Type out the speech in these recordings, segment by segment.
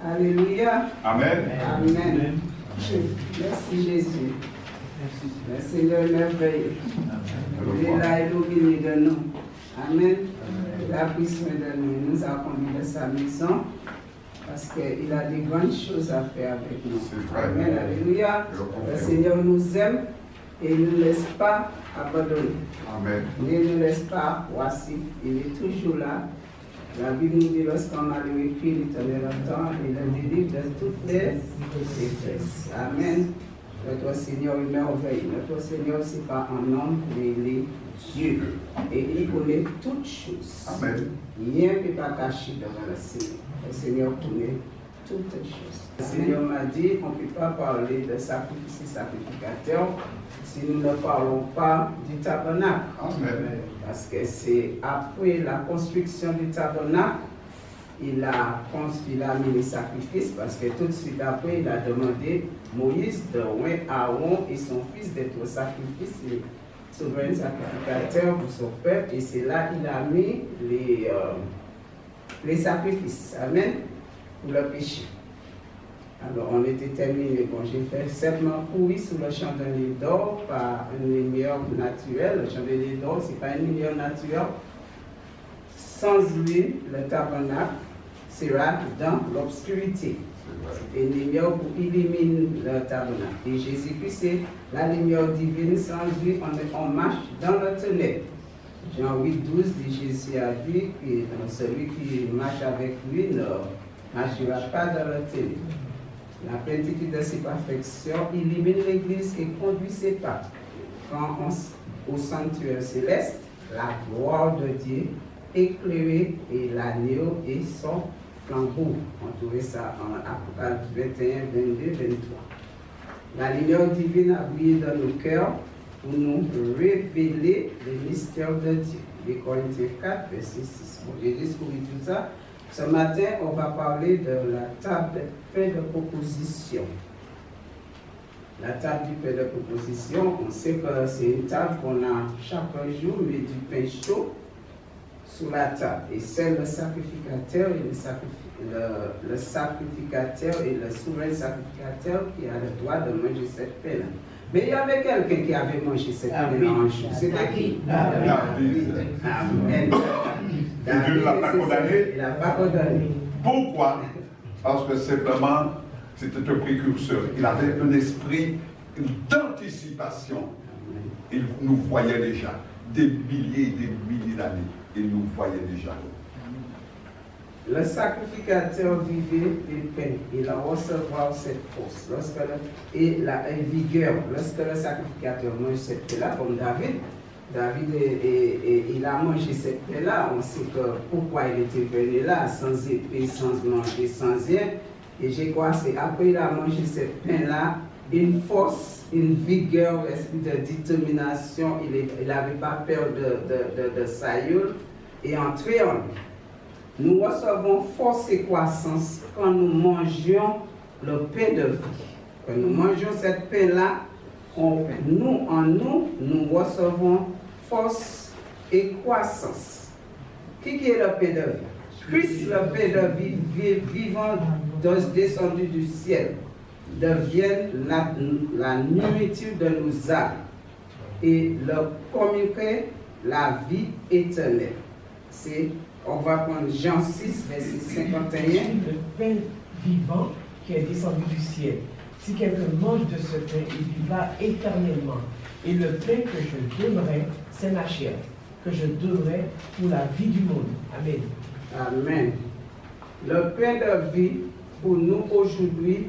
Alléluia. Amen. Amen. Merci Jésus. Le Seigneur est merveilleux. Il est là et nous bénit de nous. Amen. Il a pris soin de nous. Il nous a conduits de sa maison parce qu'il a des grandes choses à faire avec nous. Amen. Alléluia. Le Seigneur nous aime et il ne nous laisse pas abandonner. Amen. Il ne nous laisse pas voici. Il est toujours là. La Bible nous dit lorsqu'on a lu écrit l'Éternel entend, il le délivre de toutes les détresses. Amen. Notre Seigneur est merveilleux. Notre Seigneur, ce n'est pas un homme, mais il est Dieu. Et il connaît toutes choses. Amen. Rien ne peut pas cacher devant le Seigneur. Le Seigneur connaît toutes choses. Le Seigneur m'a dit qu'on ne peut pas parler de sacrifice et sacrificateur si nous ne parlons pas du tabernacle. Amen. Parce que c'est après la construction du tabernacle, il a mis les sacrifices, parce que tout de suite après, il a demandé Moïse de oindre Aaron et son fils d'être sacrifice, et souverain sacrificateur pour son peuple, et c'est là qu'il a mis les sacrifices. Amen. Pour le péché. Alors, on était terminé. Bon, j'ai fait simplement courir sous le chandelier d'or par une lumière naturelle. Le chandelier d'or, ce n'est pas une lumière naturelle. Sans lui, le tabernacle sera dans l'obscurité. C'est une lumière pour illuminer le tabernacle. Et Jésus-Christ, c'est la lumière divine. Sans lui, on marche dans le ténèbre. Jean 8, 12, Jésus a dit que celui qui marche avec lui ne marchera pas dans le ténèbre. La plénitude de ses perfections illumine l'Église et conduit ses pas. Quand au sanctuaire céleste, la gloire de Dieu éclairée et l'agneau et son flambeau. On trouvait ça en Apocalypse 21, 22, 23. La lumière divine a brillé dans nos cœurs pour nous révéler les mystères de Dieu. Les Corinthiens 4, verset 6. Bon, j'ai discuté tout ça. Ce matin, on va parler de la table de pain de proposition. La table du pain de proposition, on sait que c'est une table qu'on a chaque jour, mais du pain chaud sur la table. Et c'est le sacrificateur et le sacrificateur et le souverain sacrificateur qui a le droit de manger cette pain-là. Mais il y avait quelqu'un qui avait mangé cette pain-là un jour. C'était qui? David. Amen. Et Dieu ne l'a pas condamné. Il n'a pas condamné. Pourquoi? Parce que simplement, c'était un précurseur. Il avait un esprit d'anticipation. Il nous voyait déjà. Des milliers et des milliers d'années. Il nous voyait déjà. Le sacrificateur vivait du pain. Il a recevoir cette force et la vigueur. Lorsque le sacrificateur mange cette pain-là, comme David, il a mangé cette pain-là. On sait que pourquoi il était venu là, sans épée, sans manger, sans rien. Et je crois que c'est après il a mangé cette pain-là, une force, une vigueur, l'esprit de détermination. Il n'avait pas peur de Saül et entrer en lui. Nous recevons force et croissance quand nous mangeons le pain de vie. Quand nous mangeons cette pain-là, nous recevons force et croissance. Qui est le pain de vie? Christ, le pain de vie vivant, descendu du ciel, devient la nourriture de nos âmes et leur communiquer la vie éternelle. On va prendre Jean 6, verset 51. Le pain vivant qui est descendu du ciel. Si quelqu'un mange de ce pain, il vivra éternellement. Et le pain que je donnerai, c'est ma chair, que je donnerai pour la vie du monde. Amen. Amen. Le pain de vie, pour nous aujourd'hui,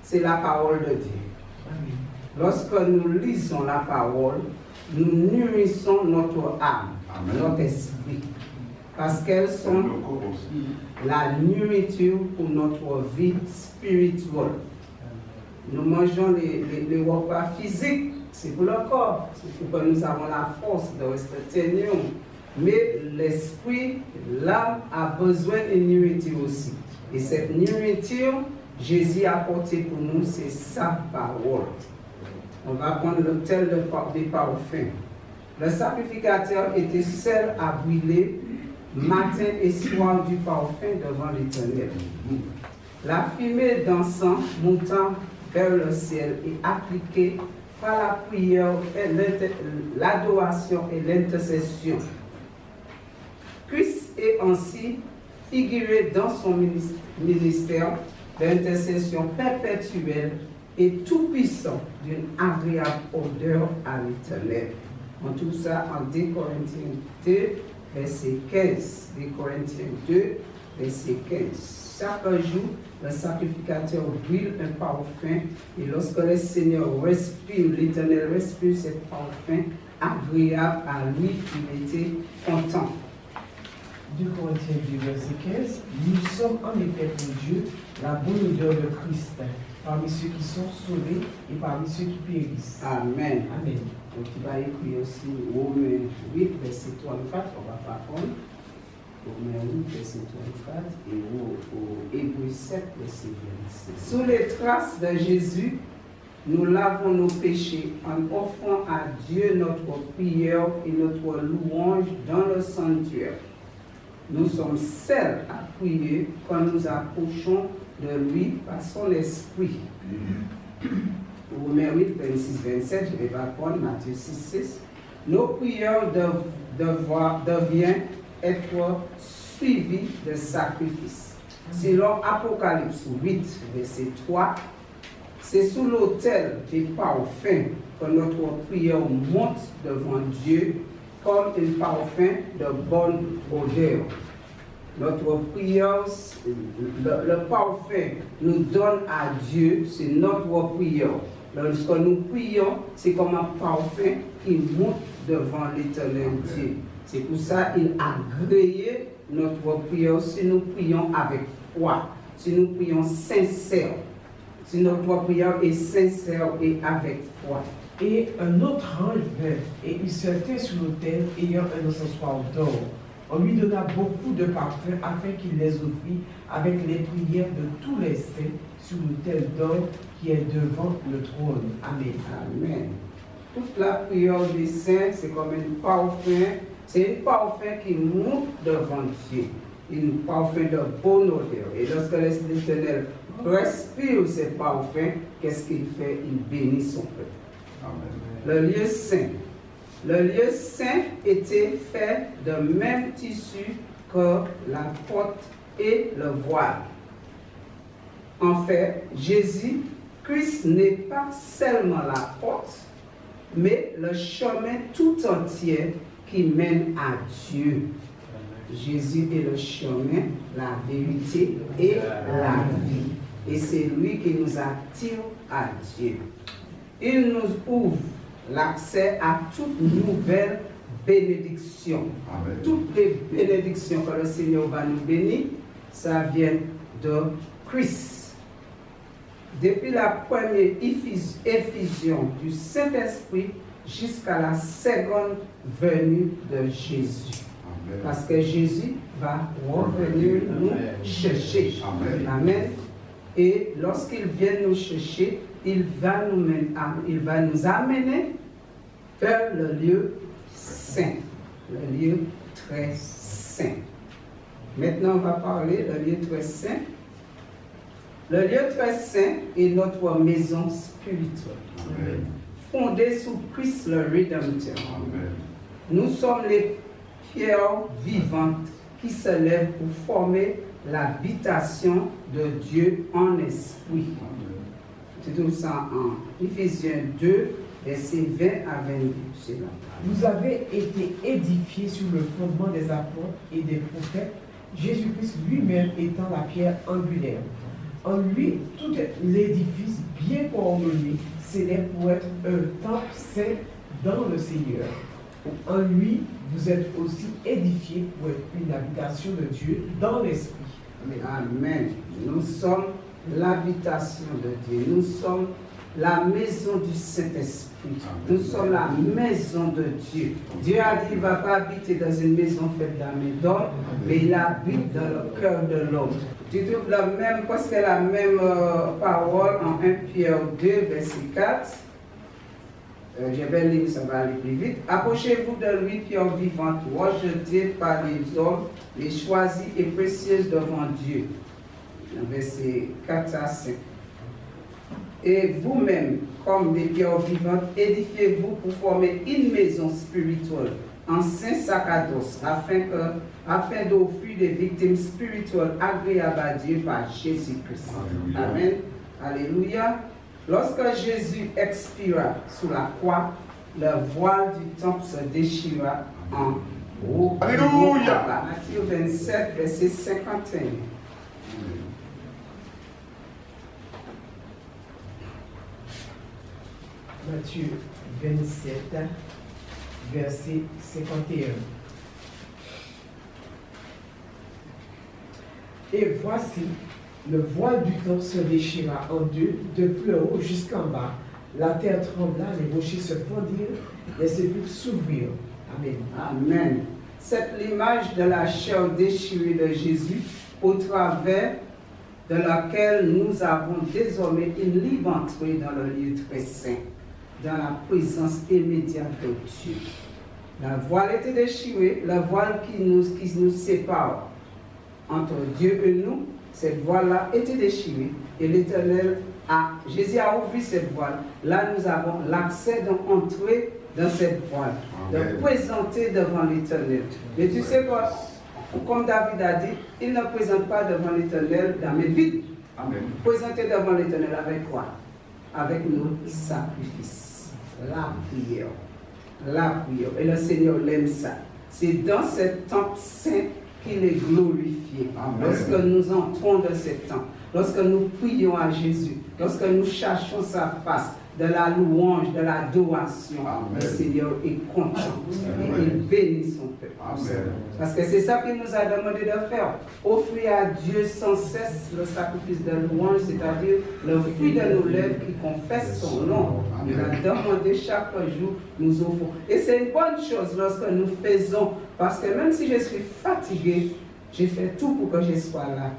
c'est la parole de Dieu. Amen. Lorsque nous lisons la parole, nous nourrissons notre âme, Amen. notre esprit. Parce qu'elles sont la nourriture pour notre vie spirituelle. Nous mangeons les repas physiques, c'est pour le corps, c'est pour que nous avons la force de rester tenus. Mais l'esprit, l'âme a besoin de nourriture aussi. Et cette nourriture, Jésus a apporté pour nous, c'est sa parole. On va prendre l'autel des parfums. Le sacrificateur était seul à brûler matin et soir du parfum devant l'Éternel. La fumée d'encens montant vers le ciel est appliquée par la prière, l'adoration et l'intercession. Christ est ainsi figuré dans son ministère d'intercession perpétuelle et tout-puissant d'une agréable odeur à l'Éternel. On trouve ça en 2 Corinthiens 2, verset 15. 2 Corinthiens 2, verset 15. Chaque jour, le sacrificateur brûle un parfum et lorsque le Seigneur respire, l'Éternel respire ce parfum agréable à lui, il était content. 2 Corinthiens 2, verset 15. Nous sommes en effet pour Dieu la bonne odeur de Christ, parmi ceux qui sont sauvés et parmi ceux qui périssent. Amen. Amen. Donc il va écrire aussi Romains 8, verset 34, on va pas prendre. Romains 8, verset 34 et au Hébreux 7, verset 26. Sous les traces de Jésus, nous lavons nos péchés en offrant à Dieu notre prière et notre louange dans le sanctuaire. Nous sommes seuls à prier quand nous approchons de lui par son esprit. Romains 8, 26, 27, je ne vais pas prendre Matthieu 6, 6. Nos prières deviennent être suivies de sacrifices. Selon Apocalypse 8, verset 3, c'est sous l'autel des parfums que notre prière monte devant Dieu comme un parfum de bonne odeur. Notre prière, le parfum nous donne à Dieu, c'est notre prière. Lorsque nous prions, c'est comme un parfum qui monte devant l'Éternel Dieu. C'est pour ça qu'il a agréé notre prière si nous prions avec foi, si nous prions sincère, si notre prière est sincère et avec foi. Et un autre ange vint, et il se tint sur l'autel, ayant un encensoir d'or. On lui donna beaucoup de parfums afin qu'il les offrit avec les prières de tous les saints sur l'autel d'or qui est devant le trône. Amen. Amen. Toute la prière des saints, c'est comme un parfum, c'est un parfum qui monte devant Dieu, un parfum de bonne odeur. Et lorsque l'Éternel respire ce parfum, qu'est-ce qu'il fait? Il bénit son peuple. Le lieu saint. Le lieu saint était fait de même tissu que la porte et le voile. En fait, Jésus-Christ n'est pas seulement la porte, mais le chemin tout entier qui mène à Dieu. Jésus est le chemin, la vérité et la vie. Et c'est lui qui nous attire à Dieu. Il nous ouvre l'accès à toute nouvelle bénédiction. Amen. Toutes les bénédictions que le Seigneur va nous bénir, ça vient de Christ. Depuis la première effusion du Saint-Esprit jusqu'à la seconde venue de Jésus. Amen. Parce que Jésus va revenir nous chercher. Amen. Amen. Et lorsqu'il vient nous chercher, il va nous amener vers le lieu saint, le lieu très saint. Maintenant, on va parler du lieu très saint. Le lieu très saint est notre maison spirituelle, Amen. fondée sous Christ le Rédempteur. Amen. Nous sommes les pierres vivantes qui se lèvent pour former l'habitation de Dieu en esprit. Tu trouves ça en Éphésiens 2, versets 20 à 22. C'est là. Vous avez été édifiés sur le fondement des apôtres et des prophètes, Jésus-Christ lui-même étant la pierre angulaire. En lui, tout l'édifice bien coordonné s'élève pour être un temple saint dans le Seigneur. En lui, vous êtes aussi édifiés pour être une habitation de Dieu dans l'Esprit. Amen. Nous sommes l'habitation de Dieu. Nous sommes la maison du Saint-Esprit. Nous sommes la maison de Dieu. Dieu a dit qu'il ne va pas habiter dans une maison faite d'âme d'homme, mais il habite dans le cœur de l'homme. Tu trouves presque la même parole en 1 Pierre 2, verset 4. Je vais lire, ça va aller plus vite. Approchez-vous de lui, pierre vivante, rejetée par les hommes, mais choisie et précieuse devant Dieu. versets 4 à 5. Et vous-même, comme des pierres vivantes, édifiez-vous pour former une maison spirituelle en saint sacerdoce, afin d'offrir des victimes spirituelles agréables à Dieu par Jésus-Christ. Amen. Alléluia. Lorsque Jésus expira sous la croix, le voile du temple se déchira en haut. Alléluia. Matthieu 27, verset 51. Matthieu 27, verset 51. Et voici, le voile du temple se déchira en deux, de plus haut jusqu'en bas. La terre trembla, les rochers se fondirent, les sépulcres s'ouvrirent. Amen. Amen. C'est l'image de la chair déchirée de Jésus, au travers de laquelle nous avons désormais une libre entrée dans le lieu très saint, dans la présence immédiate de Dieu. La voile était déchirée, la voile qui nous sépare entre Dieu et nous, cette voile-là était déchirée et l'Éternel Jésus a ouvert cette voile. Là, nous avons l'accès d'entrer dans cette voile, de présenter devant l'Éternel. Mais tu sais quoi, comme David a dit, il ne présente pas devant l'Éternel dans mes vides. Présenter devant l'Éternel avec quoi? Avec nos sacrifices. La prière. La prière. Et le Seigneur l'aime ça. C'est dans cet temple saint qu'il est glorifié. Amen. Lorsque nous entrons dans cet temple, lorsque nous prions à Jésus, lorsque nous cherchons sa face, de la louange, de l'adoration, le Seigneur est content et il bénit son peuple. Amen. Parce que c'est ça qu'il nous a demandé de faire. Offrir à Dieu sans cesse le sacrifice de louange, c'est-à-dire le fruit de nos lèvres qui confesse son nom. Il a demandé chaque jour, nous offrons. Et c'est une bonne chose lorsque nous faisons, parce que même si je suis fatigué, j'ai fait tout pour que je sois là.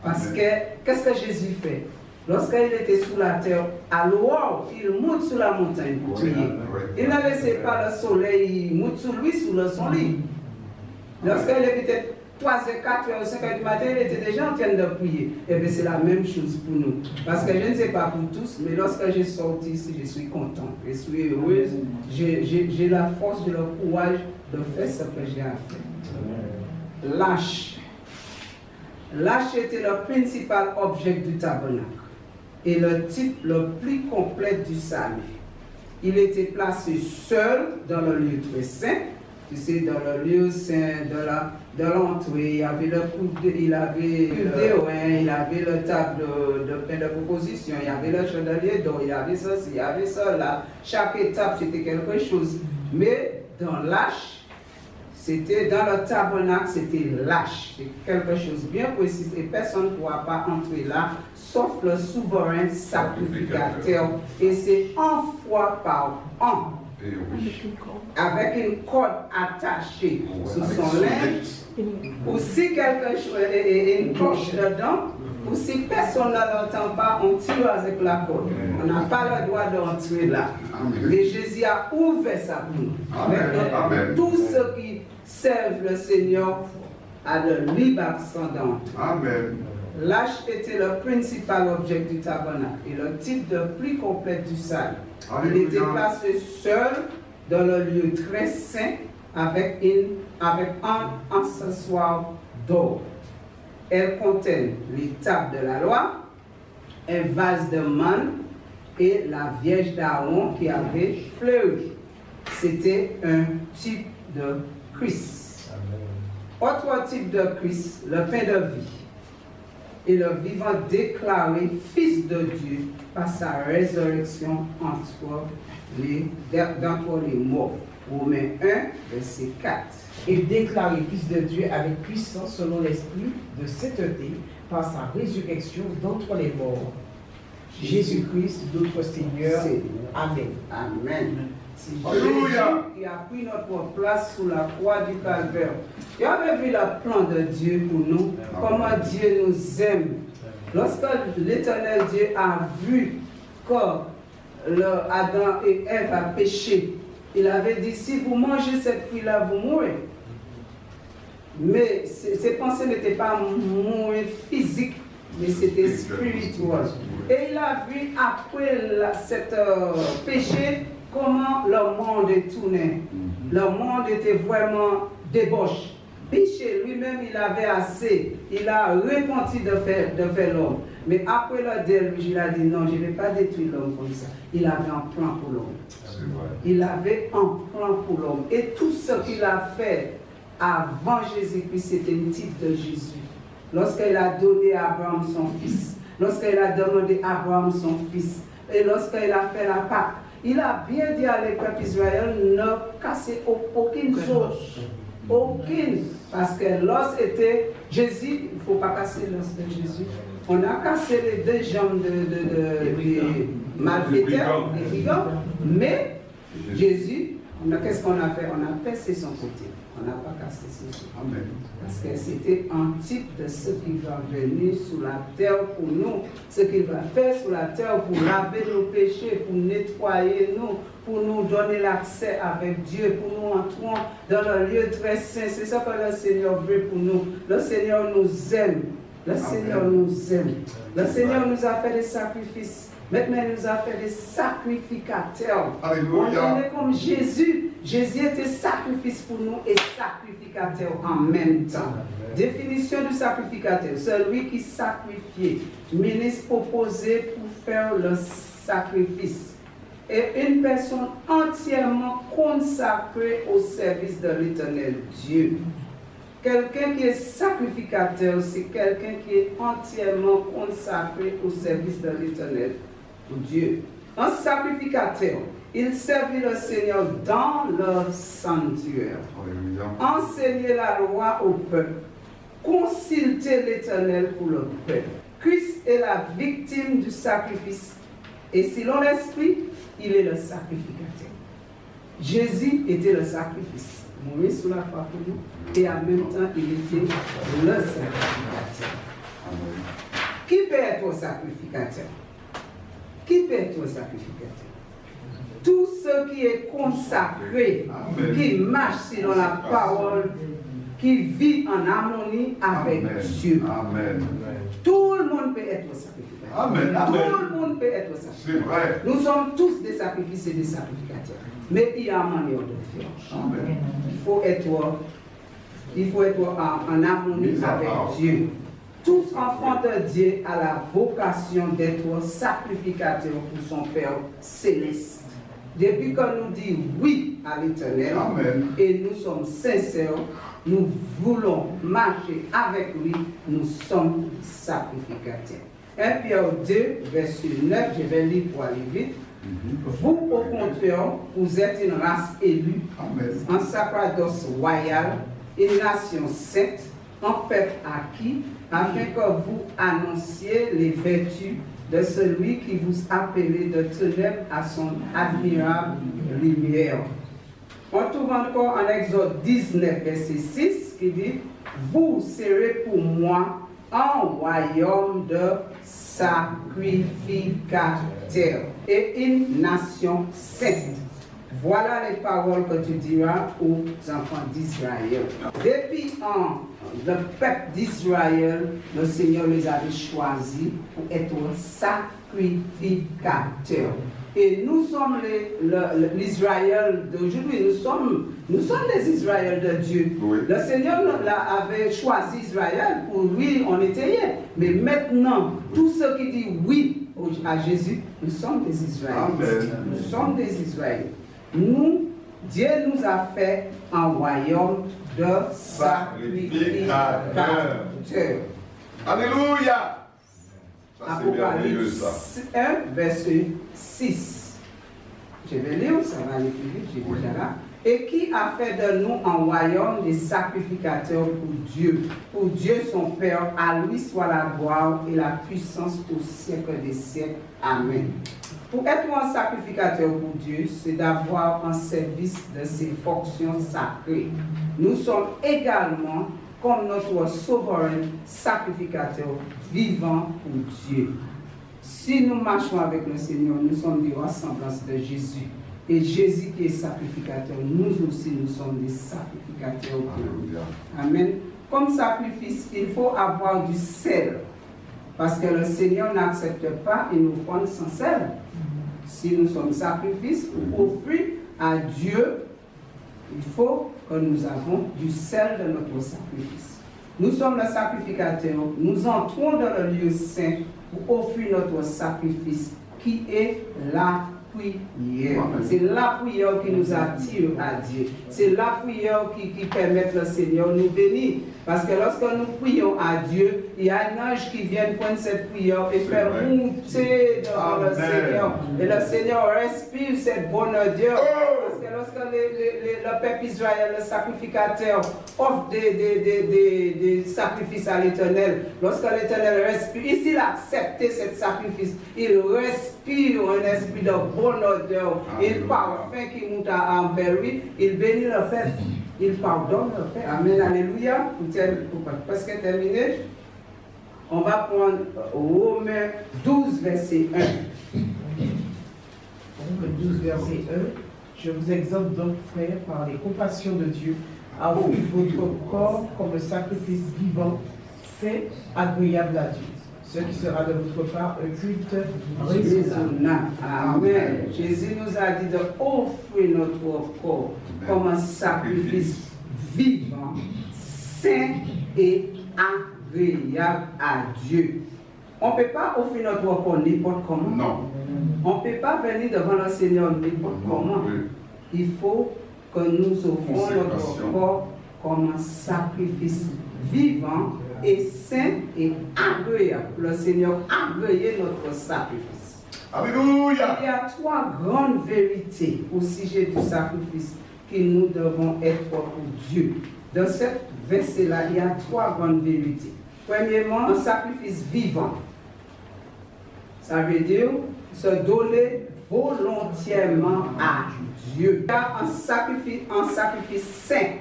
Parce que, qu'est-ce que Jésus fait? Lorsqu'il était sous la terre, à l'aurore, il monte sur la montagne pour prier. Il ne laissait pas le soleil monter sur lui, sous son lit. Lorsqu'il était 3h, 4h, 5h du matin, il était déjà en train de prier. Et bien c'est la même chose pour nous. Parce que je ne sais pas pour tous, mais lorsque j'ai sorti ici, je suis content. Je suis heureuse. J'ai la force, j'ai le courage de faire ce que j'ai à faire. Lâche. Lâche était le principal objet du tabernacle et le type le plus complet du salut. Il était placé seul dans le lieu très saint. Tu sais, dans le lieu saint de l'entrée, il y avait le coude, il avait le déoin, il avait le table de pain de proposition, il y avait le chandelier d'or, il y avait ceci, il y avait cela. Chaque étape, c'était quelque chose. Mais dans l'âge, c'était dans le tabernacle, c'était lâche. C'est quelque chose bien précis et personne ne pourra pas entrer là, sauf le souverain sacrificateur. Et c'est un fois par an, avec une corde attachée sur son linge, ou si quelque chose, et une cloche dedans, ou si personne ne l'entend pas, on tire avec la corde. On n'a pas le droit d'entrer là. Et Jésus a ouvert ça pour nous. Tous ceux qui servent le Seigneur à le libre accès d'entrer. Amen. L'âge était le principal objet du tabernacle et le type de plus complet du salut. Il était placé seul dans le lieu très saint avec un accessoire d'or. Elle contenait les tables de la loi, un vase de manne et la Vierge d'Aaron qui avait fleuri. C'était un type de Christ. Autre type de Christ, le pain de vie. Et le vivant déclaré Fils de Dieu par sa résurrection d'entre les morts. Romains 1, verset 4. Et déclaré Fils de Dieu avec puissance selon l'esprit de sainteté par sa résurrection d'entre les morts. Jésus-Christ, notre Seigneur. Amen. Amen. C'est Jésus qui a pris notre place sous la croix du Calvaire. Tu avais vu le plan de Dieu pour nous, comment Dieu nous aime. Lorsque l'Éternel Dieu a vu que Adam et Ève a péché, il avait dit, si vous mangez cette fruit-là, vous mourrez. Mais ses pensées n'étaient pas mourir physique, mais c'était spirituel. Et il a vu après cet péché comment le monde est tourné. Le monde était vraiment débauche. Péché, lui-même, il avait assez. Il a repenti de faire l'homme. Mais après le déluge, il a dit non, je ne vais pas détruire l'homme comme ça. Il avait un plan pour l'homme. Il avait un plan pour l'homme. Et tout ce qu'il a fait avant Jésus-Christ, c'était le titre de Jésus. Lorsqu'il a donné à Abraham son fils, lorsqu'il a demandé à Abraham son fils, et lorsqu'il a fait la Pâque, il a bien dit à l'époque d'Israël, ne cassez aucune sauce. Aucune. Parce que l'os était Jésus, il ne faut pas casser l'os de Jésus. On a cassé les deux jambes des malfaiteurs, des brigands, mais Jésus, qu'est-ce qu'on a fait? On a percé son côté. On n'a pas cassé ses os. Amen. Parce que c'était un type de ce qui va venir sur la terre pour nous, ce qu'il va faire sur la terre pour laver nos péchés, pour nettoyer nous, pour nous donner l'accès avec Dieu, pour nous entrer dans le lieu très saint. C'est ça que le Seigneur veut pour nous. Le Seigneur nous aime. Le Seigneur nous aime. Le Seigneur nous a fait des sacrifices. Maintenant, il nous a fait des sacrificateurs. Alléluia. On est comme Jésus. Jésus était sacrifice pour nous et sacrificateur en même temps. Définition du sacrificateur. Celui qui sacrifiait, ministre proposé pour faire le sacrifice. Et une personne entièrement consacrée au service de l'Éternel Dieu. Quelqu'un qui est sacrificateur, c'est quelqu'un qui est entièrement consacré au service de l'Éternel Dieu. Un sacrificateur, il servit le Seigneur dans le sanctuaire. Enseigner la loi au peuple. Consulter l'Éternel pour le peuple. Christ est la victime du sacrifice. Et selon l'Esprit, il est le sacrificateur. Jésus était le sacrifice. Mourir sous la croix pour nous. Et en même temps, il était le sacrificateur. Qui peut être sacrificateur? Qui peut être sacrificateur? Tout ce qui est consacré, qui marche selon la parole, qui vit en harmonie avec Dieu. Amen. Tout le monde peut être sacrificateur. Amen. Tout le monde peut être sacrificateur. C'est vrai. Nous sommes tous des sacrifices et des sacrificateurs. Mais il y a une manière de faire. Amen. Il faut être en harmonie avec Dieu. Tout enfant de Dieu a la vocation d'être sacrificateur pour son Père céleste. Depuis qu'on nous dit oui à l'Éternel, et nous sommes sincères, nous voulons marcher avec lui, nous sommes sacrificateurs. 1 Pierre 2, verset 9, je vais lire pour aller vite. Vous, au contraire, vous êtes une race élue, un sacerdoce royal, une nation sainte, un peuple acquis, afin que vous annonciez les vertus de celui qui vous appelait de ténèbres à son admirable lumière. On trouve encore en Exode 19, verset 6, qui dit « Vous serez pour moi un royaume de sacrificateurs et une nation sainte. Voilà les paroles que tu diras aux enfants d'Israël. » Depuis le peuple d'Israël, le Seigneur les avait choisis pour être sacrificateurs. Et nous sommes l'Israël d'aujourd'hui, nous sommes les Israël de Dieu. Oui. Le Seigneur avait choisi Israël, pour lui on était hier. Mais maintenant, tous ceux qui disent oui à Jésus, nous sommes des Israélites. Nous sommes des Israélites. Dieu nous a fait un royaume de sacrificateurs. Alléluia! Apocalypse 1, verset 6. Je vais lire, ça va aller plus vite, j'ai déjà là. Et qui a fait de nous un royaume des sacrificateurs pour Dieu son Père, à lui soit la gloire et la puissance au siècle des siècles. Amen. Pour être un sacrificateur pour Dieu, c'est d'avoir un service de ses fonctions sacrées. Nous sommes également, comme notre souverain sacrificateur, vivant pour Dieu. Si nous marchons avec le Seigneur, nous sommes des ressemblances de Jésus. Et Jésus qui est sacrificateur, nous aussi, nous sommes des sacrificateurs. Amen. Comme sacrifice, il faut avoir du sel. Parce que le Seigneur n'accepte pas une offrande sans sel. Si nous sommes sacrifices ou offrir à Dieu, il faut que nous avons du sel de notre sacrifice. Nous sommes le sacrificateur. Nous entrons dans le lieu saint pour offrir notre sacrifice qui est la prière. C'est la prière qui nous attire à Dieu. C'est la prière qui permet le Seigneur nous bénir. Parce que lorsque nous prions à Dieu, il y a un ange qui vient prendre cette prière et faire monter devant le Seigneur. Et le Seigneur respire cette bonne Dieu. Parce que lorsque le peuple Israël, le sacrificateur, offre des sacrifices à l'Éternel, lorsque l'Éternel respire, ici il a accepté ce sacrifice, il respire un esprit de bonne odeur, il parfum qui monte envers lui, il bénit le peuple. Il pardonne le Père. Amen, alléluia. Pour presque terminer, on va prendre Romains 12, verset 1. Romains 12, verset 1. Je vous exhorte donc, frères, par les compassions de Dieu, à offrir votre corps comme un sacrifice vivant, saint, agréable à Dieu. Ce qui sera de votre part un culte raisonnable. Amen. Jésus nous a dit de offrir notre corps comme un sacrifice vivant, saint et agréable à Dieu. On ne peut pas offrir notre corps n'importe comment. Non. On ne peut pas venir devant le Seigneur n'importe comment. Il faut que nous offrons notre corps comme un sacrifice vivant et saint et agréable. Le Seigneur a agréé notre sacrifice. Alléluia. Il y a trois grandes vérités au sujet du sacrifice que nous devons être pour Dieu. Dans ce verset-là, il y a trois grandes vérités. Premièrement, un sacrifice vivant. Ça veut dire se donner volontairement à Dieu. Il y a un sacrifice saint.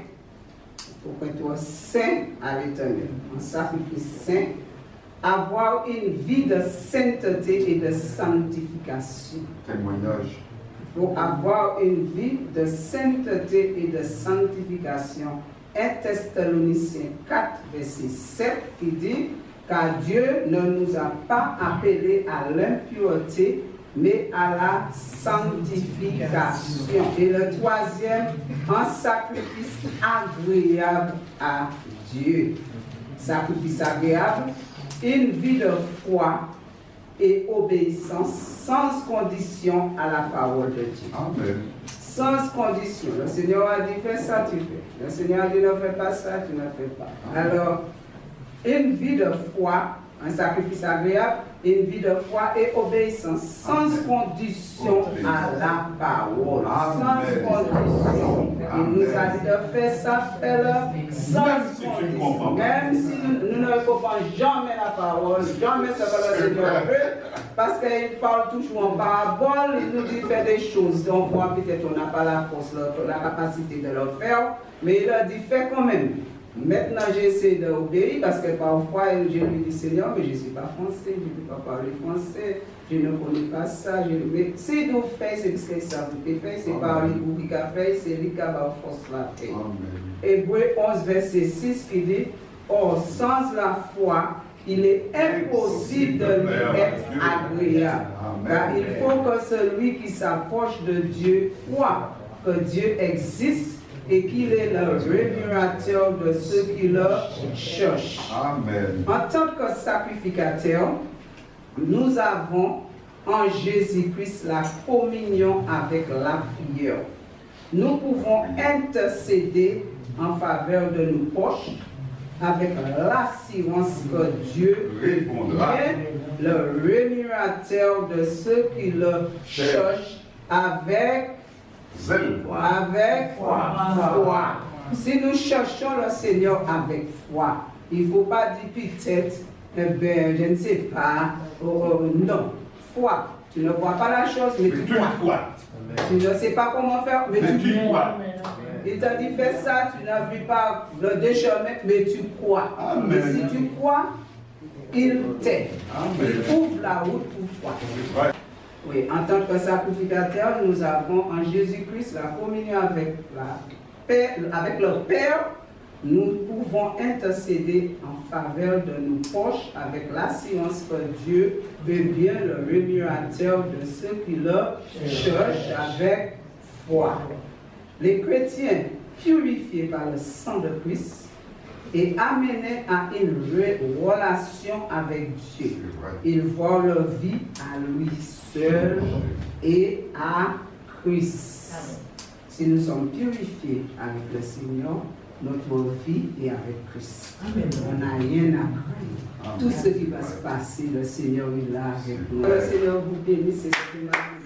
Il faut que tu sois saint à l'Éternel. Un sacrifice saint. Avoir une vie de sainteté et de sanctification. Témoignage. Il faut avoir une vie de sainteté et de sanctification. 1 Thessaloniciens 4, verset 7, qui dit car Dieu ne nous a pas appelés à l'impureté, mais à la sanctification. Et le troisième, un sacrifice agréable à Dieu. Sacrifice agréable, une vie de foi et obéissance sans condition à la parole de Dieu. Amen. Sans condition. Le Seigneur a dit fais ça, tu fais. Le Seigneur a dit ne fais pas ça, tu ne fais pas. Alors, une vie de foi, un sacrifice agréable, une vie de foi et obéissance, sans condition à la parole. Sans condition. Il nous a dit de faire ça, fais-le sans condition. Même si nous ne comprenons jamais la parole, jamais ce que le Seigneur veut, parce qu'il parle toujours en parabole, il nous dit faire des choses. Donc, peut-être on n'a pas la force, la capacité de le faire, mais il a dit fais quand même. Maintenant, j'essaie d'obéir parce que parfois, je lui dis Seigneur, mais je ne suis pas français, je ne peux pas parler français, je ne connais pas ça. Mais si nous faisons, c'est parce que ça vous fait, c'est par lui qui a fait, c'est lui qui a la force la fait. Hébreux 11, verset 6 qui dit or, sans la foi, il est impossible de lui être agréable. Car il faut que celui qui s'approche de Dieu croit que Dieu existe et qu'il est le rémunérateur de ceux qui le cherchent. Amen. En tant que sacrificateur, nous avons en Jésus-Christ la communion avec la prière. Nous pouvons intercéder en faveur de nos proches avec l'assurance que Dieu répondra, le rémunérateur de ceux qui le cherchent avec foi. Si nous cherchons le Seigneur avec foi, il ne faut pas dire peut-être, je ne sais pas, non. Foi. Tu ne vois pas la chose, mais tu crois. Tu ne sais pas comment faire, mais tu crois. Il t'a dit fais ça, tu n'as vu pas le déchemin, mais tu crois. Amen. Et si tu crois, il t'aide. Il ouvre la route pour toi. Oui, en tant que sacrificateur, nous avons en Jésus-Christ la communion avec le Père nous pouvons intercéder en faveur de nos proches avec l'assurance que Dieu est bien le rémunérateur de ceux qui le cherchent avec foi. Les chrétiens purifiés par le sang de Christ et amenés à une relation avec Dieu, ils voient leur vie à lui seul et à Christ. Si nous sommes purifiés avec le Seigneur, notre vie est avec Christ. Amen. On n'a rien à craindre. Tout ce qui va se passer, le Seigneur est là avec nous. Le Seigneur vous bénisse et vous bénisse.